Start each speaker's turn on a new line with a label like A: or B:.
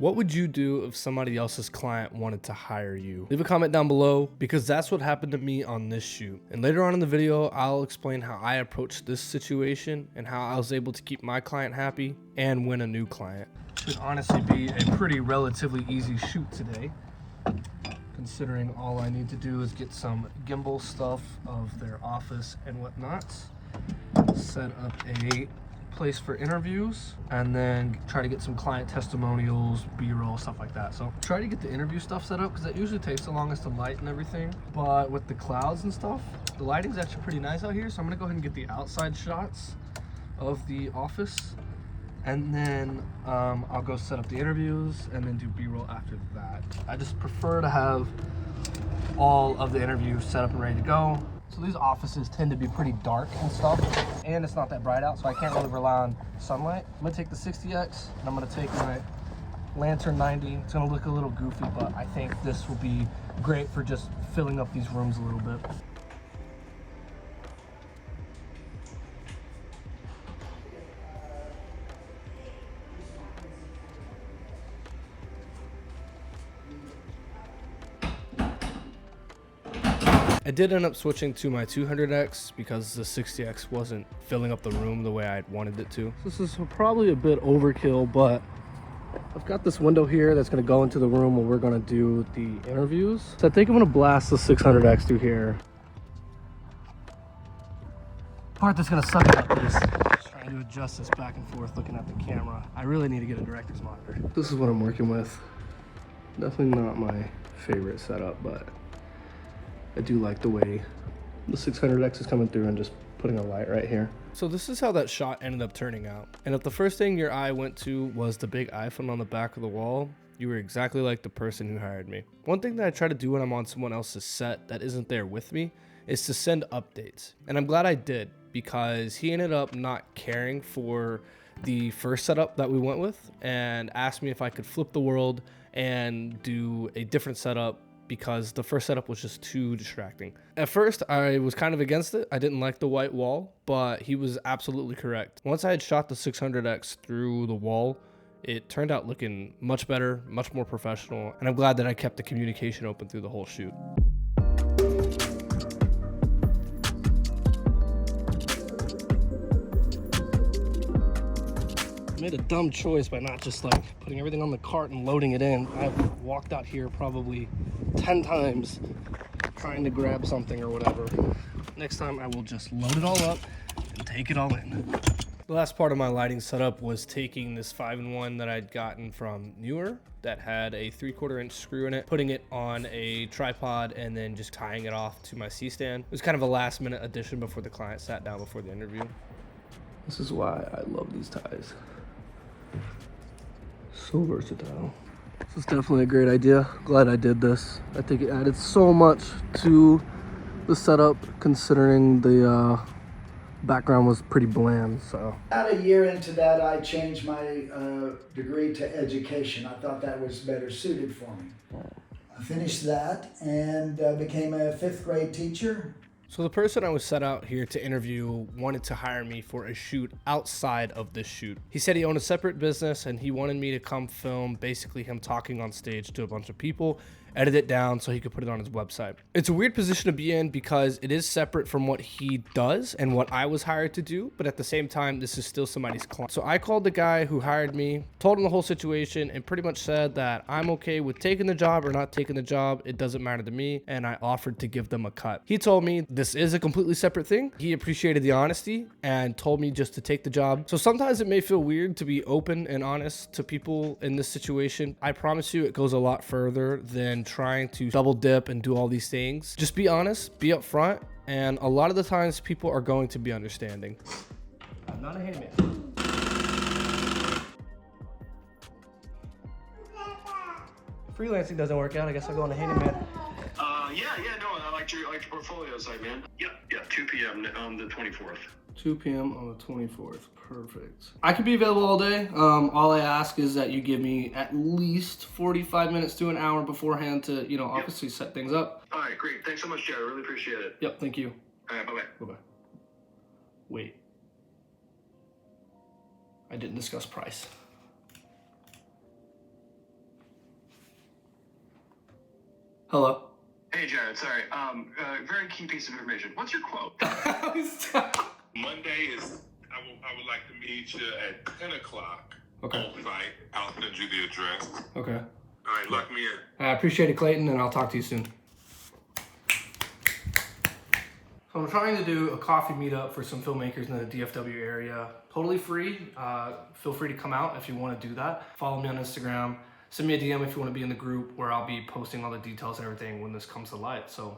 A: What would you do if somebody else's client wanted to hire you? Leave a comment down below, because that's what happened to me on this shoot. And later on in the video, I'll explain how I approached this situation and how I was able to keep my client happy and win a new client. Should honestly be a pretty relatively easy shoot today, considering all I need to do is get some gimbal stuff of their office and whatnot, set up a place for interviews, and then try to get some client testimonials, B-roll, stuff like that. So try to get the interview stuff set up, because that usually takes the longest to light and everything. But with the clouds and stuff, the lighting's actually pretty nice out here. So I'm gonna go ahead and get the outside shots of the office, and then I'll go set up the interviews and then do B-roll after that. I just prefer to have all of the interviews set up and ready to go. So these offices tend to be pretty dark and stuff, and it's not that bright out, so I can't really rely on sunlight. I'm gonna take the 60X, and I'm gonna take my Lantern 90. It's gonna look a little goofy, but I think this will be great for just filling up these rooms a little bit. I did end up switching to my 200X because the 60X wasn't filling up the room the way I'd wanted it to. This is probably a bit overkill, but I've got this window here that's gonna go into the room where we're gonna do the interviews. So I think I'm gonna blast the 600X through here. Part that's gonna suck it up is just trying to adjust this back and forth looking at the camera. I really need to get a director's monitor. This is what I'm working with. Definitely not my favorite setup, but I do like the way the 600X is coming through and just putting a light right here. So this is how that shot ended up turning out. And if the first thing your eye went to was the big iPhone on the back of the wall, you were exactly like the person who hired me. One thing that I try to do when I'm on someone else's set that isn't there with me is to send updates. And I'm glad I did, because he ended up not caring for the first setup that we went with and asked me if I could flip the world and do a different setup, because the first setup was just too distracting. At first, I was kind of against it. I didn't like the white wall, but he was absolutely correct. Once I had shot the 600X through the wall, it turned out looking much better, much more professional, and I'm glad that I kept the communication open through the whole shoot. I made a dumb choice by not just like putting everything on the cart and loading it in. I've walked out here probably 10 times trying to grab something or whatever. Next time I will just load it all up and take it all in. The last part of my lighting setup was taking this 5-in-1 that I'd gotten from Newer that had a 3/4 inch screw in it, putting it on a tripod, and then just tying it off to my C-stand. It was kind of a last minute addition before the client sat down before the interview. This is why I love these ties. So versatile. This is definitely a great idea. Glad I did this. I think it added so much to the setup, considering the background was pretty bland. So
B: about a year into that, I changed my degree to education. I thought that was better suited for me. I finished that and became a 5th grade teacher.
A: So the person I was set out here to interview wanted to hire me for a shoot outside of this shoot. He said he owned a separate business and he wanted me to come film basically him talking on stage to a bunch of people, edit it down so he could put it on his website. It's a weird position to be in because it is separate from what he does and what I was hired to do, but at the same time, this is still somebody's client. So I called the guy who hired me, told him the whole situation, and pretty much said that I'm okay with taking the job or not taking the job. It doesn't matter to me, and I offered to give them a cut. He told me this is a completely separate thing. He appreciated the honesty and told me just to take the job. So sometimes it may feel weird to be open and honest to people in this situation. I promise you it goes a lot further than trying to double dip and do all these things. Just be honest, be upfront, and a lot of the times people are going to be understanding. I'm not a handyman. Freelancing doesn't work out, I guess I'll go on a handyman.
C: No, I liked your portfolio site, man. Yeah, 2 p.m. on the 24th.
A: 2 p.m. on the 24th. Perfect. I could be available all day. All I ask is that you give me at least 45 minutes to an hour beforehand to, obviously set things up.
C: All right, great. Thanks so much, Jared. I really appreciate it.
A: Yep, thank you.
C: All right, bye-bye.
A: Bye-bye. Wait. I didn't discuss price. Hello.
C: Hey, Jared. Sorry. Very key piece of information. What's your quote?
D: Monday is, I would like to meet you at 10 o'clock.
A: Okay.
D: On site. I'll send you the address.
A: Okay.
D: All right, lock me in.
A: I appreciate it, Clayton, and I'll talk to you soon. So I'm trying to do a coffee meetup for some filmmakers in the DFW area. Totally free. Feel free to come out if you want to do that. Follow me on Instagram. Send me a DM if you want to be in the group where I'll be posting all the details and everything when this comes to light. So